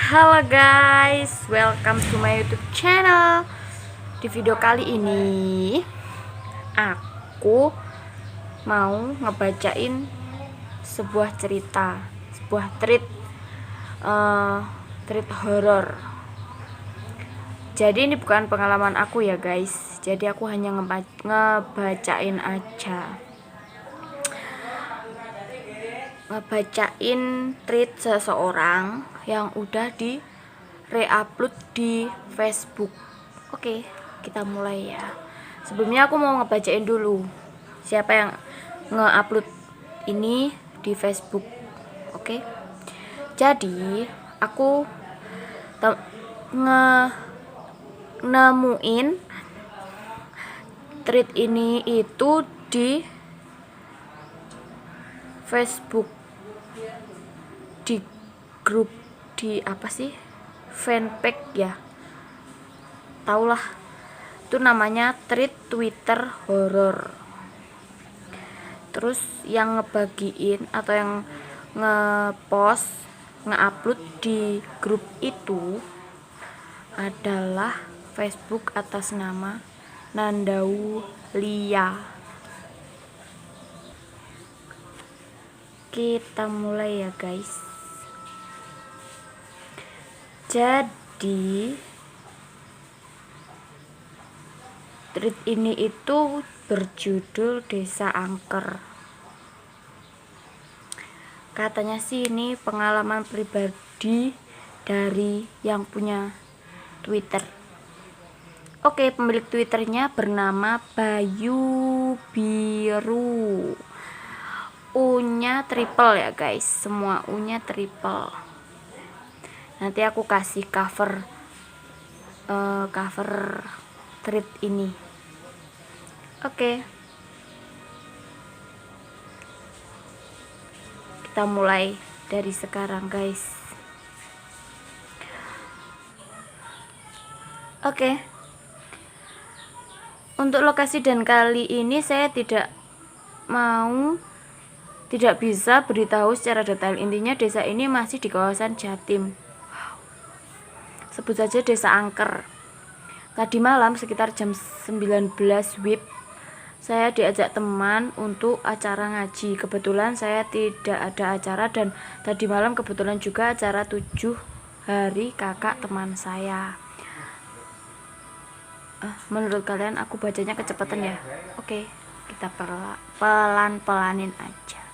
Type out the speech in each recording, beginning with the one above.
Halo guys, welcome to my YouTube channel. Di video kali ini aku mau ngebacain sebuah cerita, sebuah treat horor. Jadi ini bukan pengalaman aku ya guys. Jadi aku hanya ngebacain aja. Ngebacain tweet seseorang yang udah di re-upload di Facebook. Oke, kita mulai ya. Sebelumnya aku mau ngebacain dulu siapa yang nge-upload ini di Facebook. Oke. Jadi, aku nemuin tweet ini itu di Facebook, di grup, di apa sih, fanpage ya, taulah, itu namanya thread Twitter horor. Terus yang ngebagiin atau yang ngepost, ngeupload di grup itu adalah Facebook atas nama Nandaulia. Kita mulai ya guys. Jadi tweet ini itu berjudul Desa Angker. Katanya sih ini pengalaman pribadi dari yang punya Twitter. Oke, pemilik Twitternya bernama Bayu Biru. U-nya triple ya guys, semua U-nya triple. Nanti aku kasih cover tweet ini. Oke. Kita mulai dari sekarang guys. Oke. Untuk lokasi dan kali ini saya tidak bisa beritahu secara detail. Intinya desa ini masih di kawasan Jatim. Sebut saja Desa Angker. Tadi malam sekitar jam 19 WIB saya diajak teman untuk acara ngaji. Kebetulan saya tidak ada acara, dan tadi malam kebetulan juga acara 7 hari kakak teman saya. Menurut kalian aku bacanya kecepatan ya? Oke, kita pelan-pelanin aja.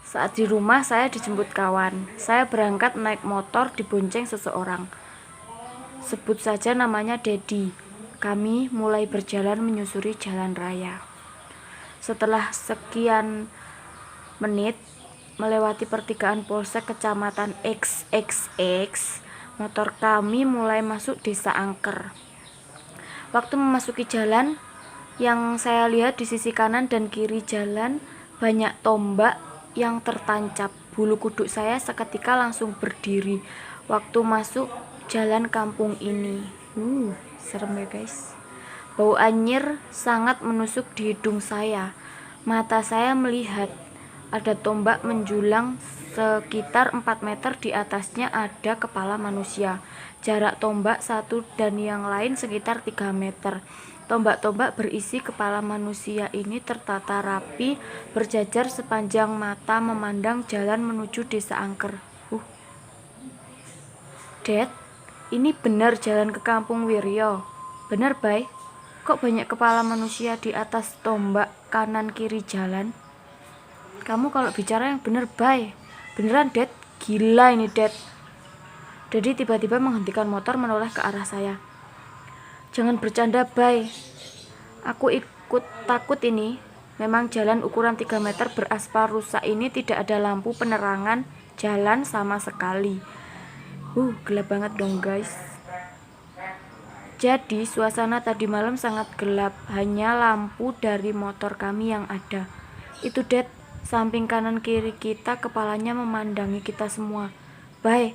Saat di rumah saya dijemput kawan. Saya berangkat naik motor dibonceng seseorang. Sebut saja namanya Dedi. Kami mulai berjalan menyusuri jalan raya. Setelah sekian menit melewati pertigaan polsek kecamatan XXX, motor kami mulai masuk Desa Angker. Waktu memasuki jalan, yang saya lihat di sisi kanan dan kiri jalan banyak tombak yang tertancap. Bulu kuduk saya seketika langsung berdiri waktu masuk jalan kampung ini. Serem ya guys. Bau anyir sangat menusuk di hidung saya. Mata saya melihat ada tombak menjulang sekitar 4 meter, di atasnya ada kepala manusia. Jarak tombak satu dan yang lain sekitar 3 meter. Tombak-tombak berisi kepala manusia ini tertata rapi, berjajar sepanjang mata memandang jalan menuju Desa Angker. Dad, ini benar jalan ke kampung Wiryo? Benar, Bay? Kok banyak kepala manusia di atas tombak kanan kiri jalan? Kamu kalau bicara yang benar, Bay. Beneran, Dad? Gila ini, Dad. Dedi tiba-tiba menghentikan motor menoleh ke arah saya. Jangan bercanda, Bay. Aku ikut takut ini. Memang jalan ukuran 3 meter beraspal rusak ini tidak ada lampu penerangan jalan sama sekali. Gelap banget dong, guys. Jadi suasana tadi malam sangat gelap. Hanya lampu dari motor kami yang ada. Itu, Dad. Samping kanan kiri kita kepalanya memandangi kita semua. Bay,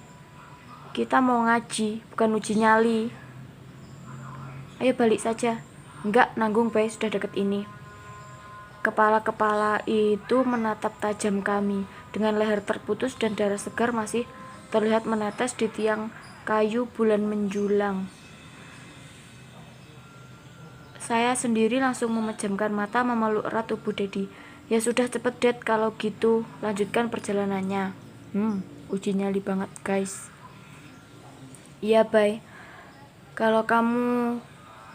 kita mau ngaji, bukan uji nyali. Ayo balik saja. Enggak, nanggung, Bay, sudah deket ini. Kepala-kepala itu menatap tajam kami dengan leher terputus dan darah segar masih terlihat menetes di tiang kayu bulan menjulang. Saya sendiri langsung memejamkan mata memeluk erat tubuh Dedi. Ya sudah cepet Dad, kalau gitu lanjutkan perjalanannya. Uji nyali banget guys. Iya Bay, kalau kamu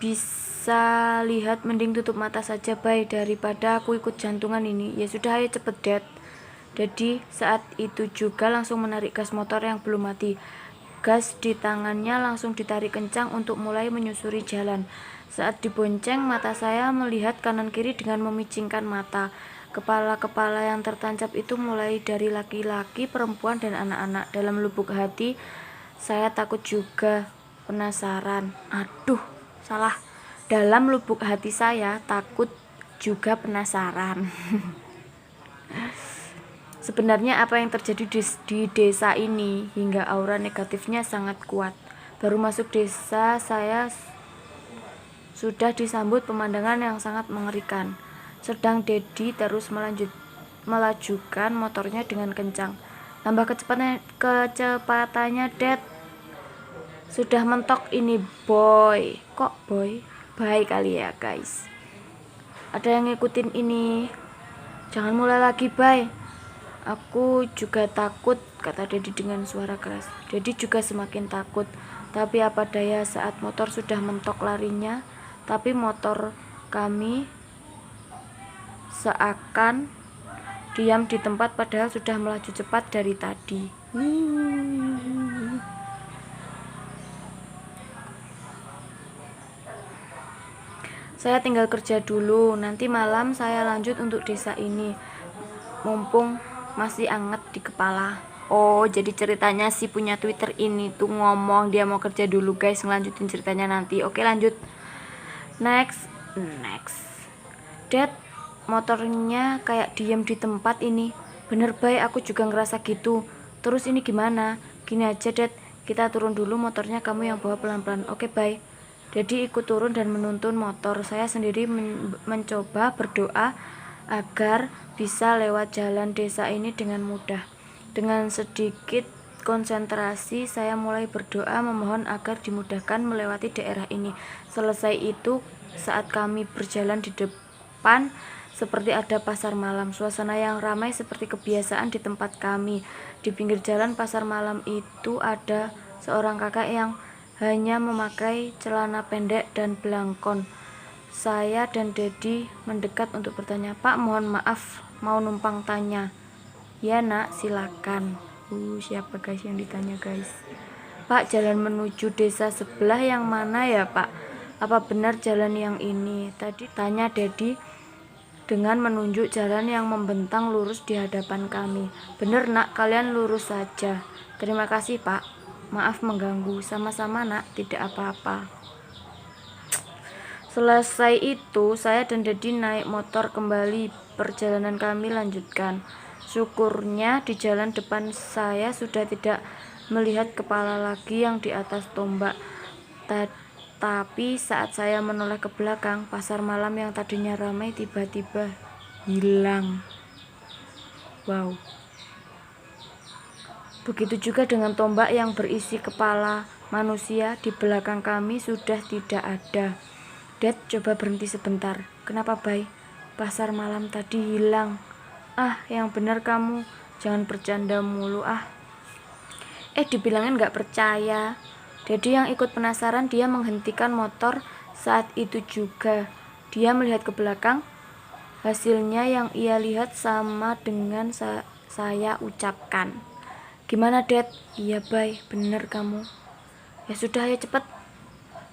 bisa lihat mending tutup mata saja Bay, daripada aku ikut jantungan ini. Ya sudah ayo cepet Dad. Dedi saat itu juga langsung menarik gas motor yang belum mati. Gas di tangannya langsung ditarik kencang untuk mulai menyusuri jalan. Saat dibonceng, mata saya melihat kanan kiri dengan memicingkan mata. Kepala-kepala yang tertancap itu mulai dari laki-laki, perempuan, dan anak-anak. Dalam lubuk hati, saya takut juga penasaran. Aduh, salah. Dalam lubuk hati saya takut juga penasaran. Sebenarnya apa yang terjadi di desa ini hingga aura negatifnya sangat kuat. Baru masuk desa saya sudah disambut pemandangan yang sangat mengerikan. Sedang Dedi terus melajukan motornya dengan kencang. Tambah kecepatannya Dad. Sudah mentok ini boy. Kok boy? Baik kali ya guys. Ada yang ngikutin ini. Jangan mulai lagi Bay. Aku juga takut, kata Dedi dengan suara keras. Dedi juga semakin takut. Tapi apa daya, saat motor sudah mentok larinya, tapi motor kami seakan diam di tempat padahal sudah melaju cepat dari tadi. Saya tinggal kerja dulu, nanti malam saya lanjut untuk desa ini. Mumpung masih anget di kepala. Oh, jadi ceritanya si punya Twitter ini tuh ngomong dia mau kerja dulu guys, ngelanjutin ceritanya nanti. Oke lanjut. Next. Dad, motornya kayak diem di tempat ini. Bener Bay, aku juga ngerasa gitu. Terus ini gimana? Gini aja Dad, kita turun dulu, motornya kamu yang bawa pelan-pelan. Oke Bay. Jadi ikut turun dan menuntun motor. Saya sendiri mencoba berdoa agar bisa lewat jalan desa ini dengan mudah. Dengan sedikit konsentrasi, saya mulai berdoa memohon agar dimudahkan melewati daerah ini. Selesai itu, saat kami berjalan di depan, seperti ada pasar malam. Suasana yang ramai seperti kebiasaan di tempat kami. Di pinggir jalan pasar malam itu ada seorang kakak yang hanya memakai celana pendek dan belangkon. Saya dan Dedi mendekat untuk bertanya, Pak mohon maaf, mau numpang tanya. Ya nak, silakan. Siapa guys yang ditanya guys? Pak, jalan menuju desa sebelah yang mana ya Pak? Apa benar jalan yang ini? Tadi tanya Dedi dengan menunjuk jalan yang membentang lurus di hadapan kami. Bener nak, kalian lurus saja. Terima kasih Pak. Maaf mengganggu. Sama-sama nak, tidak apa-apa. Selesai itu, saya dan Dedi naik motor kembali. Perjalanan kami lanjutkan. Syukurnya di jalan depan saya sudah tidak melihat kepala lagi yang di atas tombak. Tapi saat saya menoleh ke belakang, pasar malam yang tadinya ramai tiba-tiba hilang. Wow. Begitu juga dengan tombak yang berisi kepala manusia di belakang kami sudah tidak ada. Dad, coba berhenti sebentar. Kenapa Bay? Pasar malam tadi hilang. Yang benar kamu, jangan bercanda mulu dibilangin gak percaya. Dedi yang ikut penasaran, dia menghentikan motor saat itu juga. Dia melihat ke belakang. Hasilnya yang ia lihat sama dengan saya ucapkan. Gimana Dad? Iya Bay, bener kamu. Ya sudah ya cepet.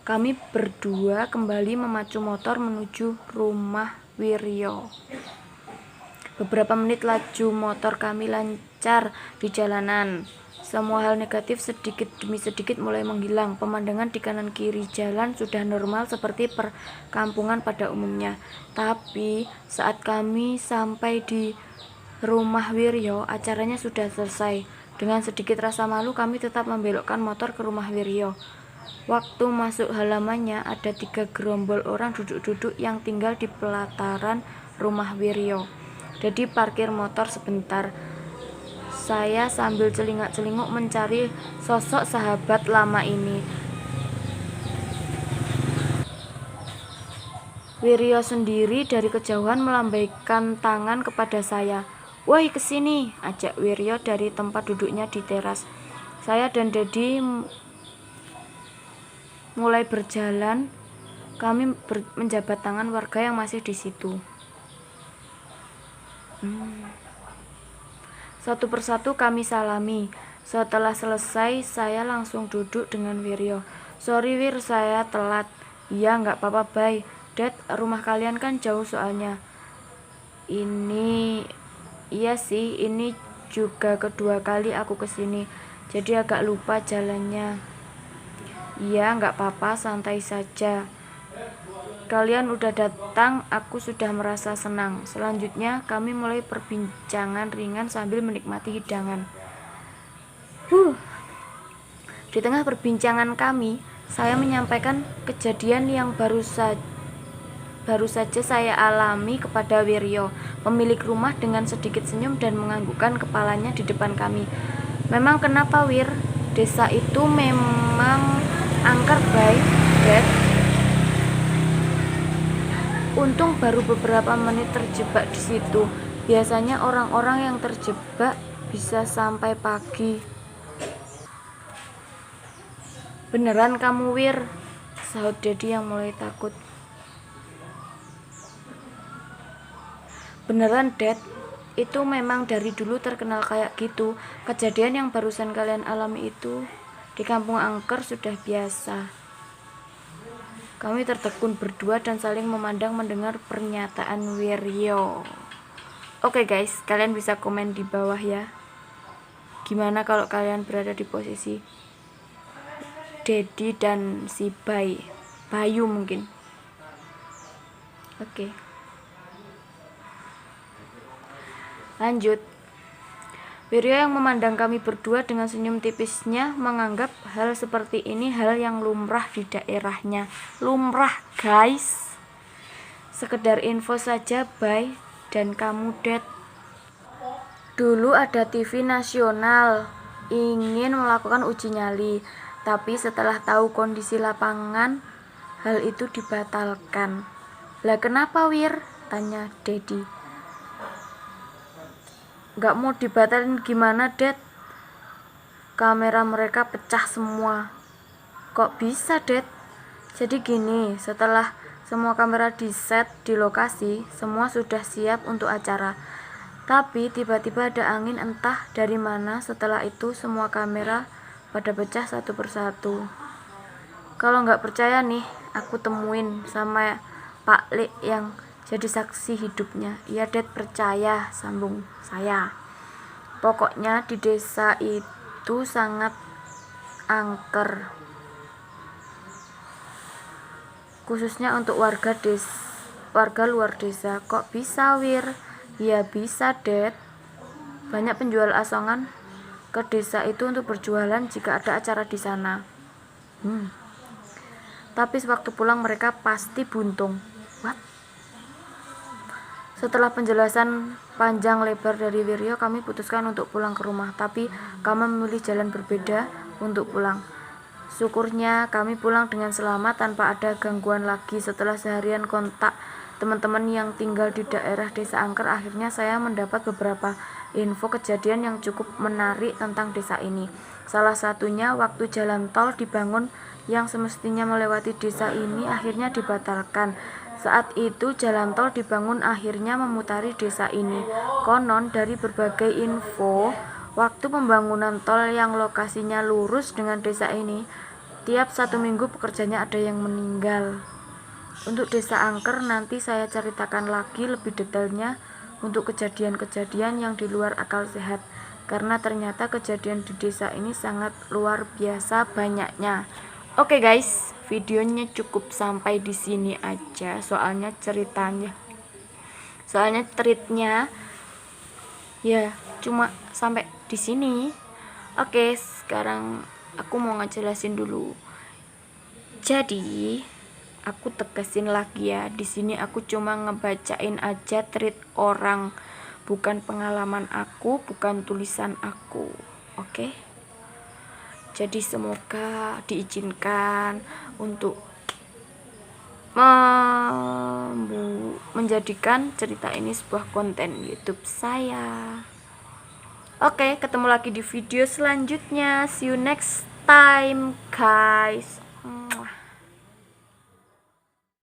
Kami berdua kembali memacu motor menuju rumah Wiryo. Beberapa menit laju motor kami lancar di jalanan. Semua hal negatif sedikit demi sedikit mulai menghilang. Pemandangan di kanan kiri jalan sudah normal seperti perkampungan pada umumnya. Tapi saat kami sampai di rumah Wiryo, acaranya sudah selesai. Dengan sedikit rasa malu kami tetap membelokkan motor ke rumah Wiryo. Waktu masuk halamannya ada 3 gerombol orang duduk-duduk yang tinggal di pelataran rumah Wiryo. Jadi parkir motor sebentar. saya sambil celingak-celinguk mencari sosok sahabat lama ini. Wiryo sendiri dari kejauhan melambaikan tangan kepada saya. "Woi, kesini," ajak Wiryo dari tempat duduknya di teras. Saya dan Dedi mulai berjalan. Kami menjabat tangan warga yang masih di situ. Satu persatu kami salami. Setelah selesai, saya langsung duduk dengan Wiryo. "Sorry Wir, saya telat." "Iya, nggak apa-apa, bye. Dad, rumah kalian kan jauh soalnya." Iya sih, ini juga kedua kali aku kesini, jadi agak lupa jalannya." "Iya, nggak apa-apa, santai saja. Kalian udah datang, aku sudah merasa senang." Selanjutnya, kami mulai perbincangan ringan sambil menikmati hidangan. Di tengah perbincangan kami, saya menyampaikan kejadian yang baru saja saya alami kepada Wiryo. Pemilik rumah dengan sedikit senyum dan menganggukkan kepalanya di depan kami. "Memang kenapa, Wir? Desa itu memang angker, Bay, Dad. Untung baru beberapa menit terjebak di situ. Biasanya orang-orang yang terjebak bisa sampai pagi." "Beneran kamu, Wir?" sahut Dedi yang mulai takut. "Beneran, Dad. Itu memang dari dulu terkenal kayak gitu. Kejadian yang barusan kalian alami itu di kampung angker sudah biasa." Kami tertekun berdua dan saling memandang mendengar pernyataan Wiryo. Oke guys, kalian bisa komen di bawah ya. Gimana kalau kalian berada di posisi Dedi dan si Bayu mungkin. Oke. Lanjut. Wiryo yang memandang kami berdua dengan senyum tipisnya menganggap hal seperti ini hal yang lumrah di daerahnya. Lumrah, guys. Sekedar info saja, Bay, dan kamu, Dad. Dulu ada TV nasional ingin melakukan uji nyali, tapi setelah tahu kondisi lapangan, hal itu dibatalkan. "Lah kenapa, Wir?" tanya Dedi. "Nggak mau dibatalin gimana, Dad? Kamera mereka pecah semua." "Kok bisa, Dad?" "Jadi gini, setelah semua kamera di set di lokasi, semua sudah siap untuk acara. Tapi tiba-tiba ada angin entah dari mana, setelah itu semua kamera pada pecah satu persatu. Kalau nggak percaya nih, aku temuin sama Pak Lek yang jadi saksi hidupnya." "Iya, Dad, percaya," sambung saya. "Pokoknya di desa itu sangat angker, khususnya untuk warga luar desa." "Kok bisa, Wir?" "Ya bisa, Dad. Banyak penjual asongan ke desa itu untuk berjualan jika ada acara di sana. Tapi sewaktu pulang mereka pasti buntung." "What?" Setelah penjelasan panjang lebar dari Wiryo, kami putuskan untuk pulang ke rumah, tapi kami memilih jalan berbeda untuk pulang. Syukurnya kami pulang dengan selamat tanpa ada gangguan lagi. Setelah seharian kontak teman-teman yang tinggal di daerah desa angker, akhirnya saya mendapat beberapa info kejadian yang cukup menarik tentang desa ini. Salah satunya waktu jalan tol dibangun yang semestinya melewati desa ini akhirnya dibatalkan. Saat itu jalan tol dibangun akhirnya memutari desa ini. Konon dari berbagai info, waktu pembangunan tol yang lokasinya lurus dengan desa ini, tiap 1 minggu pekerjanya ada yang meninggal. Untuk desa angker nanti saya ceritakan lagi lebih detailnya untuk kejadian-kejadian yang di luar akal sehat, karena ternyata kejadian di desa ini sangat luar biasa banyaknya. Oke guys, videonya cukup sampai di sini aja. Soalnya ceritanya ya cuma sampai di sini. Oke, sekarang aku mau ngejelasin dulu. Jadi, aku tegasin lagi ya, di sini aku cuma ngebacain aja tweet orang, bukan pengalaman aku, bukan tulisan aku. Oke. Jadi semoga diizinkan untuk menjadikan cerita ini sebuah konten YouTube saya. Oke, ketemu lagi di video selanjutnya. See you next time, guys.